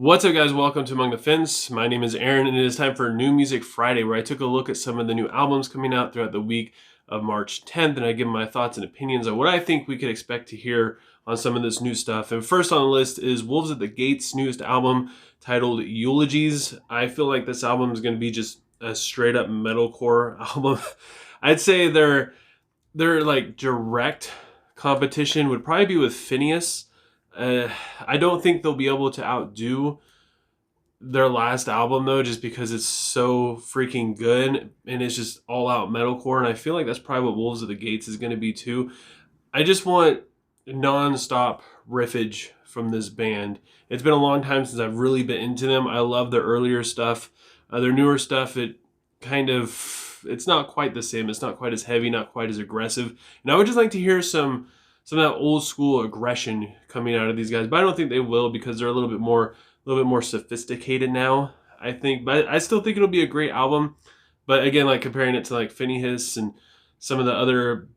What's up, guys? Welcome to Among the Fence. My name is Aaron, and it is time for New Music Friday, where I took a look at some of the new albums coming out throughout the week of March 10th, and I give my thoughts and opinions on what I think we could expect to hear on some of this new stuff. And first on the list is Wolves at the Gates' newest album titled Eulogies. I feel like this album is going to be just a straight up metalcore album. I'd say their like direct competition would probably be with Phineas. I don't think they'll be able to outdo their last album though, just because it's so freaking good and it's just all out metalcore. And I feel like that's probably what Wolves of the Gates is going to be too. I just want non-stop riffage from this band. It's been a long time since I've really been into them. I love their earlier stuff. Their newer stuff, it's not quite the same. It's not quite as heavy, not quite as aggressive. And I would just like to hear some of that old school aggression coming out of these guys. But I don't think they will, because they're a little bit more sophisticated now, I think. But I still think it'll be a great album. But again, like comparing it to like Phineas and some of the other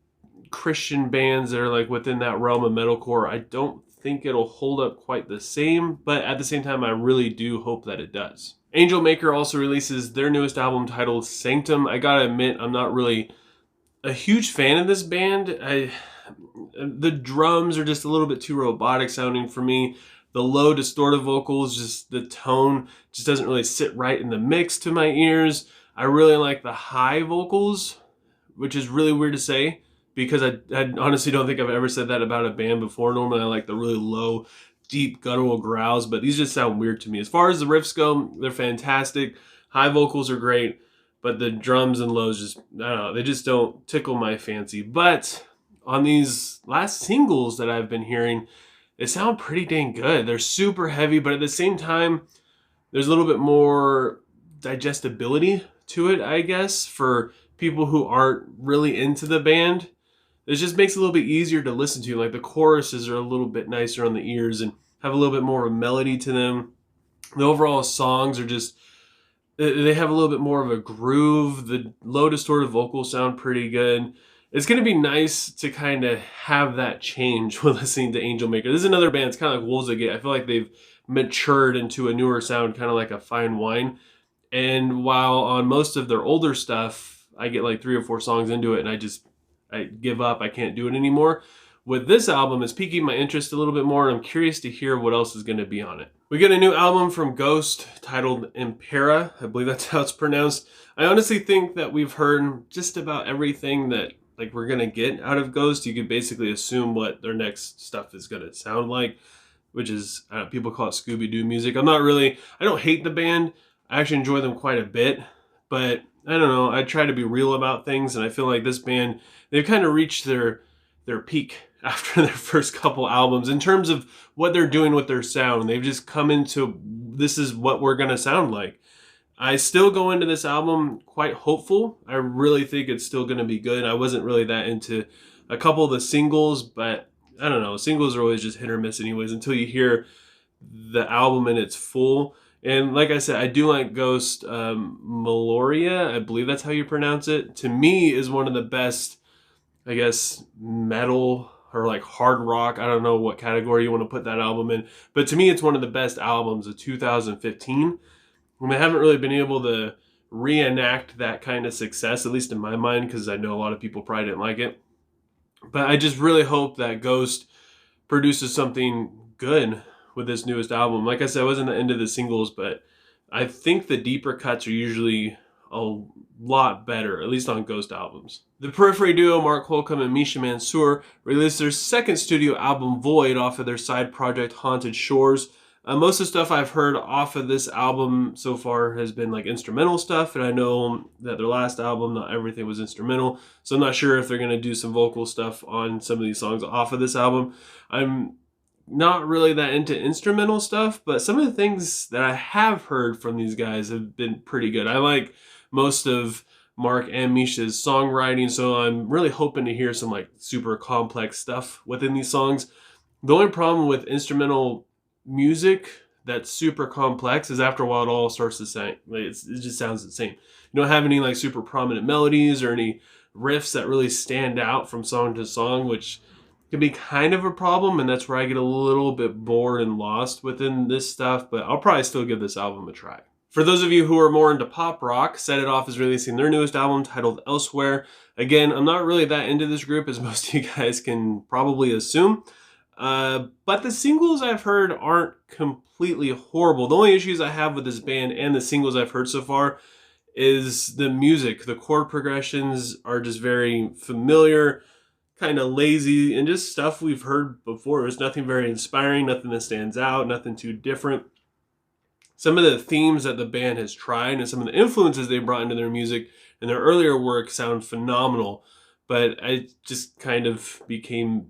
Christian bands that are like within that realm of metalcore, I don't think it'll hold up quite the same. But at the same time, I really do hope that it does. Angelmaker also releases their newest album titled Sanctum. I gotta admit, I'm not really a huge fan of this band. The drums are just a little bit too robotic sounding for me. The low distorted vocals, just the tone just doesn't really sit right in the mix to my ears. I really like the high vocals, which is really weird to say, because I honestly don't think I've ever said that about a band before. Normally I like the really low, deep guttural growls, but these just sound weird to me. As far as the riffs go, they're fantastic. High vocals are great, but the drums and lows just, I don't know, they just don't tickle my fancy. But on these last singles that I've been hearing, they sound pretty dang good. They're super heavy, but at the same time, there's a little bit more digestibility to it, I guess, for people who aren't really into the band. It just makes it a little bit easier to listen to. Like the choruses are a little bit nicer on the ears and have a little bit more of a melody to them. The overall songs are just, they have a little bit more of a groove. The low distorted vocals sound pretty good. It's going to be nice to kind of have that change when listening to Angelmaker. This is another band. It's kind of like Wolves of the Gates. I feel like they've matured into a newer sound, kind of like a fine wine. And while on most of their older stuff, I get like 3 or 4 songs into it and I give up. I can't do it anymore. With this album, it's piquing my interest a little bit more, and I'm curious to hear what else is going to be on it. We get a new album from Ghost titled Impera. I believe that's how it's pronounced. I honestly think that we've heard just about everything that like we're gonna get out of Ghost. You could basically assume what their next stuff is gonna sound like, which is, people call it Scooby-Doo music. I don't hate the band. I actually enjoy them quite a bit, but I don't know. I try to be real about things, and I feel like this band, they've kind of reached their peak after their first couple albums in terms of what they're doing with their sound. They've just come into, this is what we're gonna sound like. I still go into this album quite hopeful. I really think it's still going to be good. I wasn't really that into a couple of the singles, but I don't know. Singles are always just hit or miss anyways until you hear the album in its full. And like I said, I do like Ghost. Meloria, I believe that's how you pronounce it, to me is one of the best, I guess, metal or like hard rock. I don't know what category you want to put that album in, but to me it's one of the best albums of 2015. I haven't really been able to reenact that kind of success, at least in my mind, because I know a lot of people probably didn't like it. But I just really hope that Ghost produces something good with this newest album. Like I said, I wasn't into the singles, but I think the deeper cuts are usually a lot better, at least on Ghost albums. The Periphery duo Mark Holcomb and Misha Mansour released their second studio album, Void, off of their side project Haunted Shores. Most of the stuff I've heard off of this album so far has been like instrumental stuff, and I know that their last album, not everything was instrumental, so I'm not sure if they're going to do some vocal stuff on some of these songs off of this album. I'm not really that into instrumental stuff, but some of the things that I have heard from these guys have been pretty good. I like most of Mark and Misha's songwriting, so I'm really hoping to hear some like super complex stuff within these songs. The only problem with instrumental music that's super complex is after a while it all starts to sound like it just sounds the same. You don't have any like super prominent melodies or any riffs that really stand out from song to song, which can be kind of a problem, and that's where I get a little bit bored and lost within this stuff, but I'll probably still give this album a try. For those of you who are more into pop rock, Set It Off is releasing their newest album titled Elsewhere. Again, I'm not really that into this group, as most of you guys can probably assume, but the singles I've heard aren't completely horrible. The only issues I have with this band and the singles I've heard so far is the music. The chord progressions are just very familiar, kind of lazy, and just stuff we've heard before. There's nothing very inspiring, nothing that stands out, nothing too different. Some of the themes that the band has tried and some of the influences they brought into their music and their earlier work sound phenomenal, but I just kind of became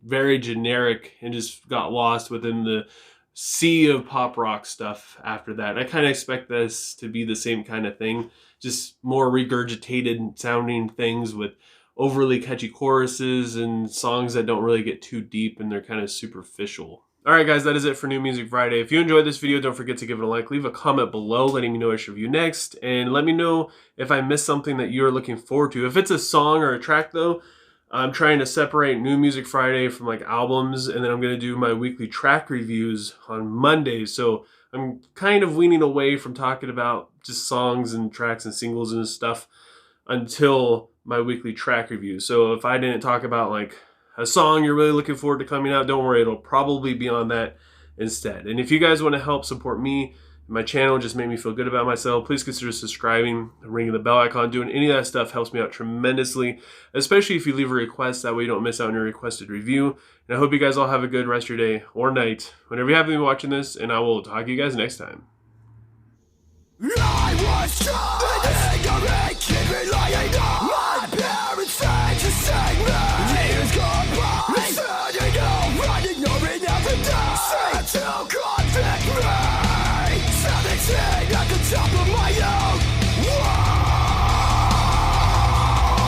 very generic and just got lost within the sea of pop rock stuff after that. I kind of expect this to be the same kind of thing, just more regurgitated sounding things with overly catchy choruses and songs that don't really get too deep and they're kind of superficial. Alright guys, that is it for New Music Friday. If you enjoyed this video, don't forget to give it a like, leave a comment below letting me know what I should review next, and let me know if I missed something that you're looking forward to. If it's a song or a track though, I'm trying to separate New Music Friday from like albums, and then I'm going to do my weekly track reviews on Mondays. So I'm kind of weaning away from talking about just songs and tracks and singles and stuff until my weekly track review. So if I didn't talk about like a song you're really looking forward to coming out, don't worry, it'll probably be on that instead. And if you guys want to help support me and my channel, just make me feel good about myself, please consider subscribing, ringing the bell icon. Doing any of that stuff helps me out tremendously, especially if you leave a request. That way you don't miss out on your requested review. And I hope you guys all have a good rest of your day or night whenever you happen to be watching this, and I will talk to you guys next time. I was ignorant, kid relying on my parents said to save me. Years gone by, turning over, ignoring every day. Said to convict me.